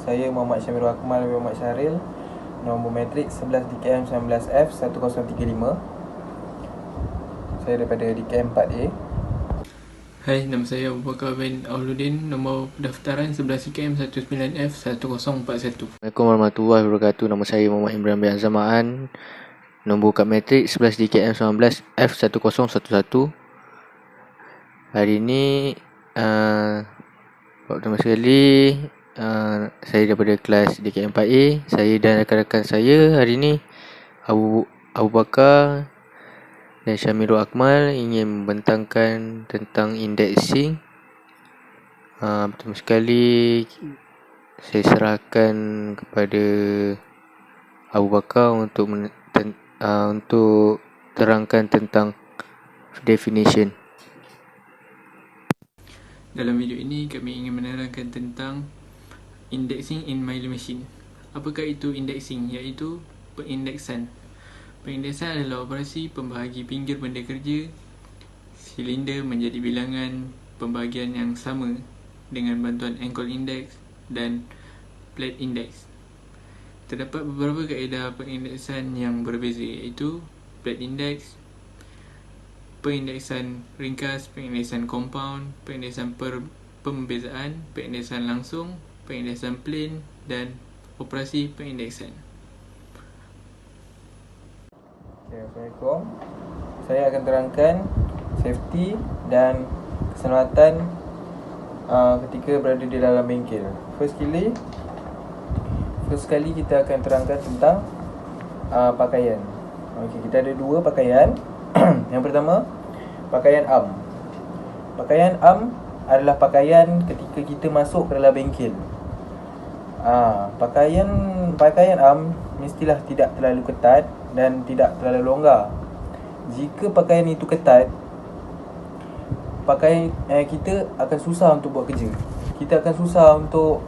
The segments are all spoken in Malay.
Saya Muhammad Syamirul Akmal bin Muhammad Syahril, nombor matrik 11 DKM 19F 1035. Saya daripada DKM 4A. Hai, nama saya Abu Bakar bin Auluddin, nombor pendaftaran 11 DKM 19F 1041. Assalamualaikum warahmatullahi wabarakatuh. Nama saya Muhammad Imran bin Azamaan, nombor kad matrik 11 DKM 19F 1011. Hari ini pertama sekali saya daripada kelas DKM 4A. Saya dan rakan-rakan saya hari ini Abu Bakar dan Syamirul Akmal ingin membentangkan tentang indexing. Pertama sekali saya serahkan kepada Abu Bakar untuk terangkan tentang definition. Dalam video ini kami ingin menerangkan tentang indexing in Milo Machine. Apakah itu indexing? Iaitu pengindeksan. Pengindeksan adalah operasi pembahagi pinggir benda kerja silinder menjadi bilangan pembahagian yang sama dengan bantuan angle index dan plate index. Terdapat beberapa kaedah pengindeksan yang berbeza, iaitu plate index, pengindeksan ringkas, pengindeksan compound, pengindeksan pembezaan, pengindeksan langsung, pengindeksan plane dan operasi pengindeksan. Assalamualaikum. Saya akan terangkan safety dan keselamatan ketika berada di dalam bengkel. First sekali kita akan terangkan tentang pakaian. Kita ada dua pakaian. Yang pertama, pakaian am. Pakaian am adalah pakaian ketika kita masuk ke dalam bengkel. Pakaian am mestilah tidak terlalu ketat dan tidak terlalu longgar. Jika pakaian itu ketat, kita akan susah untuk buat kerja. Kita akan susah untuk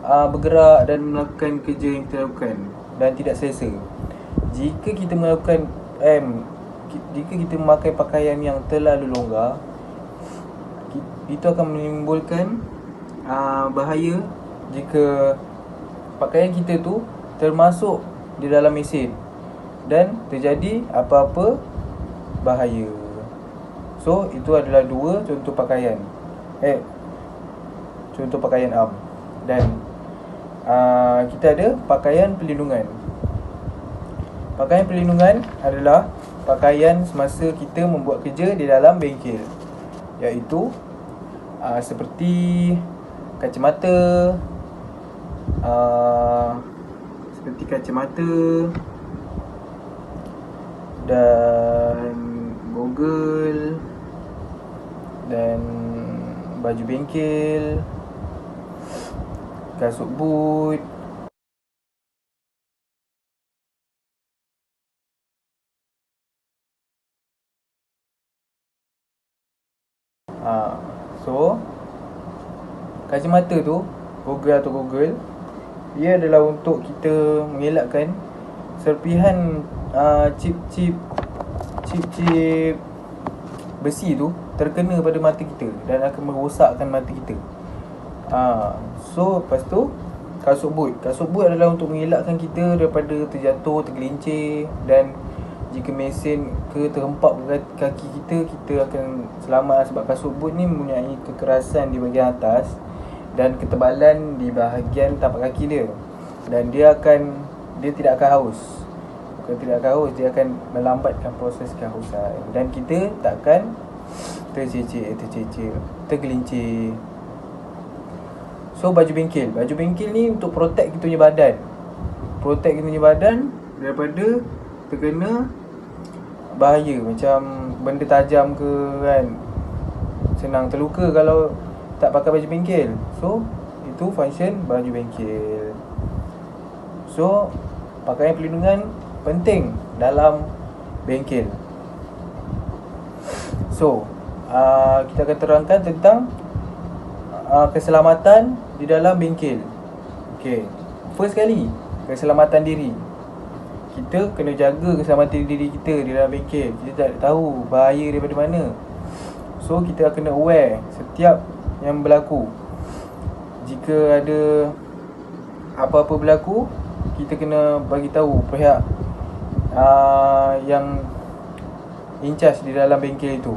bergerak dan melakukan kerja yang kita lakukan dan tidak selesa. Jika kita memakai pakaian yang terlalu longgar, itu akan menimbulkan bahaya jika pakaian kita tu termasuk di dalam mesin dan terjadi apa-apa bahaya. So, itu adalah dua contoh pakaian. Contoh pakaian am. Dan kita ada pakaian pelindungan. Pakaian pelindungan adalah pakaian semasa kita membuat kerja di dalam bengkel, iaitu seperti kacamata, dan goggle dan baju bengkel, kasut boot, so kacamata tu, goggle, ia adalah untuk kita mengelakkan serpihan chip besi tu terkena pada mata kita dan akan merosakkan mata kita. So lepas tu kasut boot adalah untuk mengelakkan kita daripada terjatuh, tergelincir, dan jika mesin terhempap ke kaki kita akan selamat, sebab kasut boot ni mempunyai kekerasan di bahagian atas dan ketebalan di bahagian tapak kaki dia, dan dia tidak akan haus. Dia akan melambatkan proses kehausan dan kita takkan tergelincir. So baju bengkel ni untuk protect kita punya badan daripada terkena bahaya macam benda tajam ke, kan, senang terluka kalau tak pakai baju bengkel. So itu function baju bengkel. So pakaian pelindungan penting dalam bengkel. So kita akan terangkan tentang keselamatan di dalam bengkel. First kali, keselamatan diri. Kita kena jaga keselamatan diri kita di dalam bengkel. Kita tak tahu bahaya daripada mana. So kita kena aware setiap yang berlaku. Jika ada apa-apa berlaku, kita kena bagi tahu pihak yang in charge di dalam bengkel itu.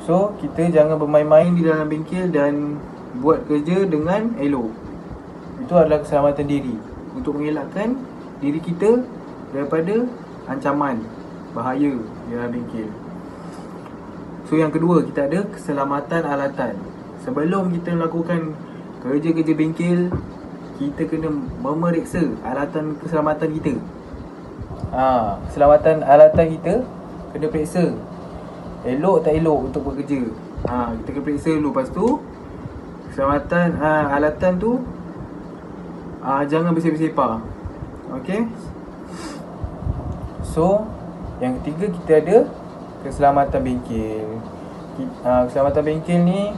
So kita jangan bermain-main di dalam bengkel dan buat kerja dengan elok. Itu adalah keselamatan diri, untuk mengelakkan diri kita daripada ancaman bahaya di dalam bengkel. So yang kedua, kita ada keselamatan alatan. Sebelum kita melakukan kerja-kerja bengkel, kita kena memeriksa alatan keselamatan kita. Keselamatan alatan kita kena periksa elok tak elok untuk bekerja. Kita kena periksa dulu. Lepas tu keselamatan alatan tu jangan bersepah-sepah. Okay. So yang ketiga, kita ada keselamatan bengkel. Keselamatan bengkel ni,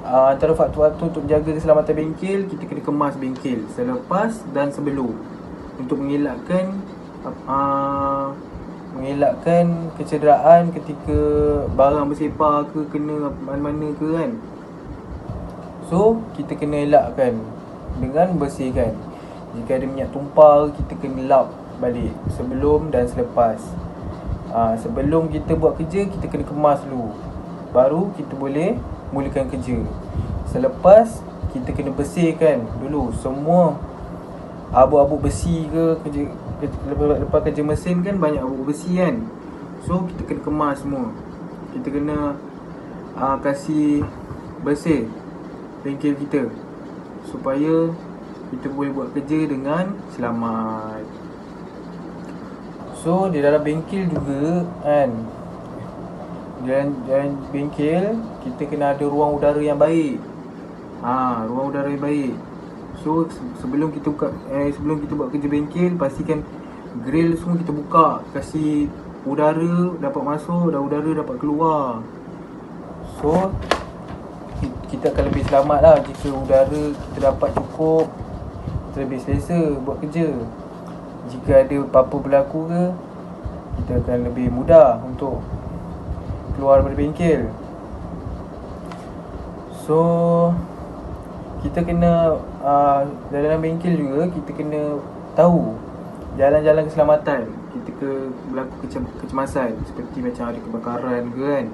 antara faktor-faktor untuk menjaga keselamatan bengkel, kita kena kemas bengkel selepas dan sebelum, untuk mengelakkan kecederaan ketika barang bersepah ke, kena mana-mana ke kan. So kita kena elakkan dengan bersihkan. Jika ada minyak tumpah, kita kena lap balik sebelum dan selepas. Sebelum kita buat kerja, kita kena kemas dulu, baru kita boleh mulakan kerja. Selepas, kita kena bersihkan dulu semua abu-abu besi ke, lepas kerja mesin kan banyak abu besi kan. So kita kena kemas semua. Kita kena kasih bersih bengkel kita supaya kita boleh buat kerja dengan selamat. So di dalam bengkel juga kan, dalam bengkel kita kena ada ruang udara yang baik. Ruang udara yang baik. So sebelum kita buat kerja bengkel, pastikan grill semua kita buka, kasih udara dapat masuk dan udara dapat keluar. So kita akan lebih selamat lah jika udara kita dapat cukup, kita lebih selesa buat kerja. Jika ada apa-apa berlaku ke, kita akan lebih mudah untuk keluar dari bengkel. So kita kena dalam bengkel juga, kita kena tahu jalan-jalan keselamatan ketika berlaku kecemasan, seperti macam ada kebakaran ke kan.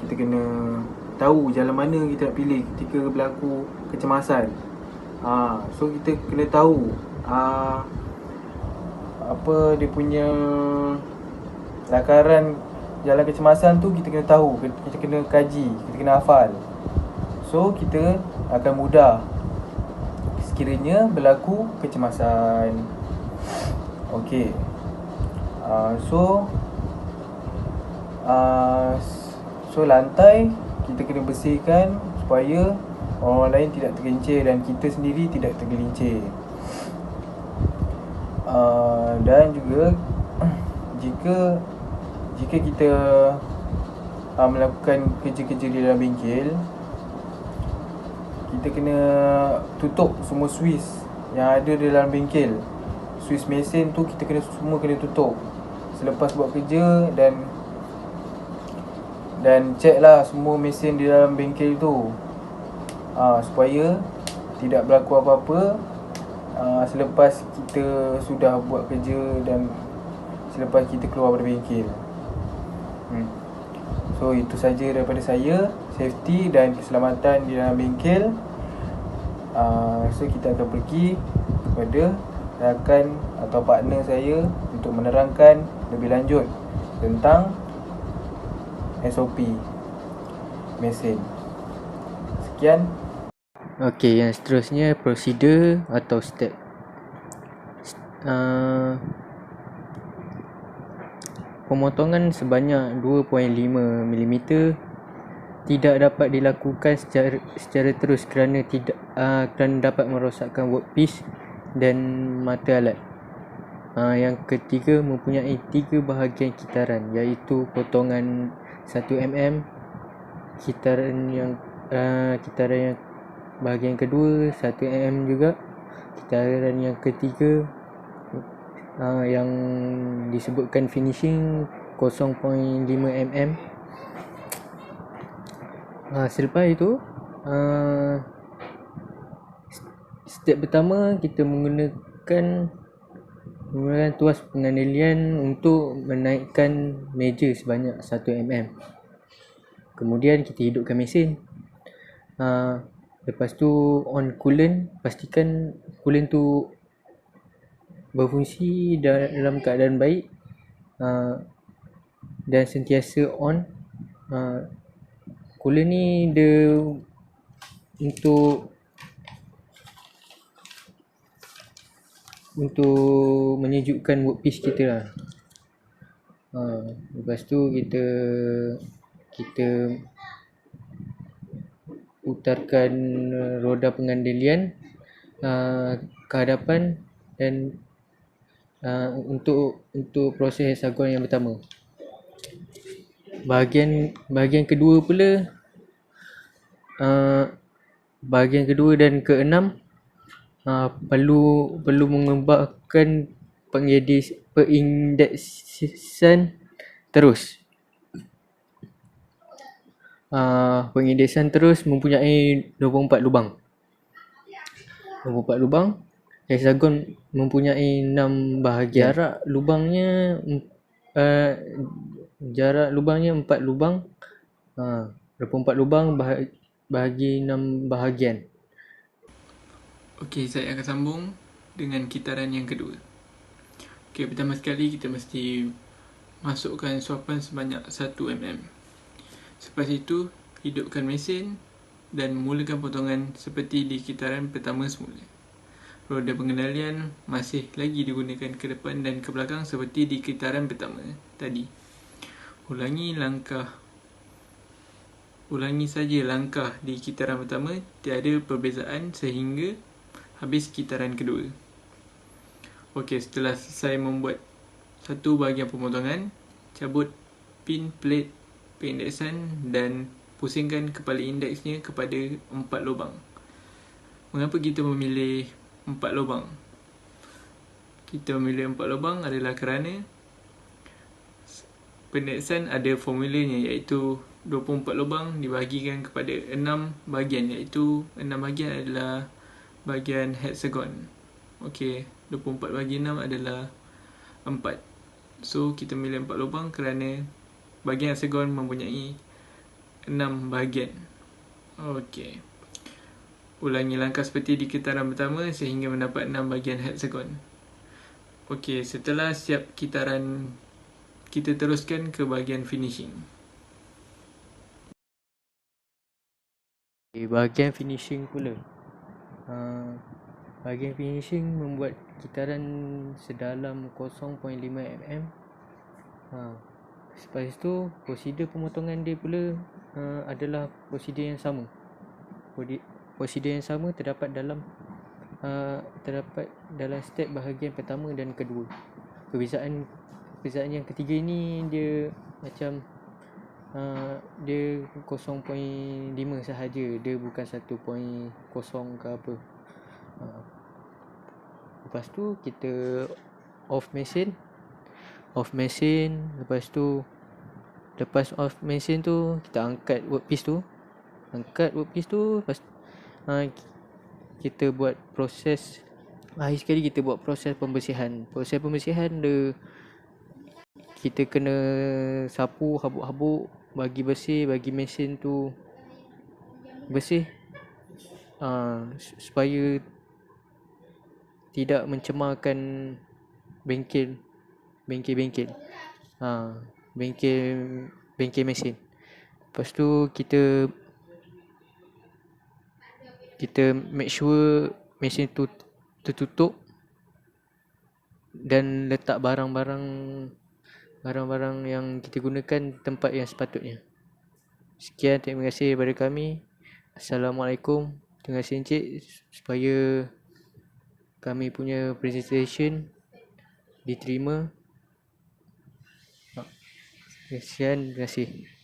Kita kena tahu jalan mana kita nak pilih ketika berlaku kecemasan. So kita kena tahu apa dia punya lakaran jalan kecemasan tu, kita kena tahu, kita kena kaji, kita kena hafal. So kita akan mudah sekiranya berlaku kecemasan. Okey. So lantai kita kena bersihkan supaya orang lain tidak tergelincir dan kita sendiri tidak tergelincir. Dan juga jika kita melakukan kerja-kerja di dalam bengkel, kita kena tutup semua switch yang ada di dalam bengkel. Switch mesin tu kita semua kena tutup selepas buat kerja, dan check lah semua mesin di dalam bengkel tu, supaya tidak berlaku apa-apa selepas kita sudah buat kerja dan selepas kita keluar dari bengkel. So itu saja daripada saya, safety dan keselamatan di dalam bengkel. So kita akan pergi kepada rakan atau partner saya untuk menerangkan lebih lanjut tentang SOP mesin. Sekian. Okey, yang seterusnya prosedur atau step. Pemotongan sebanyak 2.5 mm tidak dapat dilakukan secara terus kerana dapat merosakkan workpiece dan mata alat. Yang ketiga, mempunyai 3 bahagian kitaran, iaitu potongan 1 mm, kitaran yang bahagian kedua 1 mm juga, kitaran yang ketiga yang disebutkan finishing 0.5 mm. Selepas itu step pertama kita menggunakan tuas pengendalian untuk menaikkan meja sebanyak 1 mm. Kemudian kita hidupkan mesin. Lepas tu on coolant, pastikan coolant tu berfungsi dalam keadaan baik dan sentiasa on. Coolant ni dia untuk menyejukkan workpiece kita lah. Lepas tu kita putarkan roda pengendalian ke hadapan dan untuk proses hexagon yang pertama. Bahagian kedua pula, bahagian kedua dan keenam perlu mengembangkan pengindeksan terus. Pengindeksan terus mempunyai 24 lubang. 24 lubang. Hexagon mempunyai 6 bahagian. Jarak lubangnya 4 lubang. 24 lubang bahagi 6 bahagian. Okey, saya akan sambung dengan kitaran yang kedua. Okey, pertama sekali kita mesti masukkan suapan sebanyak 1 mm. Selepas itu, hidupkan mesin dan mulakan potongan seperti di kitaran pertama semula. Roda pengendalian masih lagi digunakan ke depan dan ke belakang seperti di kitaran pertama tadi. Ulangi saja langkah di kitaran pertama, tiada perbezaan sehingga habis kitaran kedua. Okey, setelah selesai membuat satu bahagian pemotongan, cabut pin plate pengindeksan dan pusingkan kepala indeksnya kepada 4 lubang. Mengapa kita memilih 4 lubang? Kita memilih 4 lubang adalah kerana pengindeksan ada formulanya, iaitu 24 lubang dibahagikan kepada 6 bahagian, iaitu 6 bahagian adalah bahagian hexagon. Okey, 24 bagi 6 adalah 4. So, kita milih 4 lubang kerana bahagian hexagon mempunyai 6 bahagian. Okey. Ulangi langkah seperti di kitaran pertama sehingga mendapat 6 bahagian hexagon. Okey, setelah siap kitaran, kita teruskan ke bahagian finishing. Bahagian finishing pula. Bahagian finishing membuat kitaran sedalam 0.5 mm. Lepas tu prosedur pemotongan dia pula adalah prosedur yang sama. Prosedur yang sama terdapat dalam step bahagian pertama dan kedua. Perbezaan yang ketiga ni dia macam dia 0.5 sahaja, dia bukan 1.0 ke apa. Lepas tu kita off mesin. Lepas off mesin tu kita angkat workpiece tu. Lepas kita buat proses, akhir sekali kita buat proses pembersihan. Proses pembersihan dia, kita kena sapu habuk-habuk, bagi mesin tu bersih, supaya tidak mencemarkan bengkel mesin. Lepas tu kita make sure mesin tu tertutup dan letak barang-barang yang kita gunakan tempat yang sepatutnya. Sekian, terima kasih daripada kami. Assalamualaikum. Terima kasih Encik supaya kami punya presentation diterima. Sekian, terima kasih.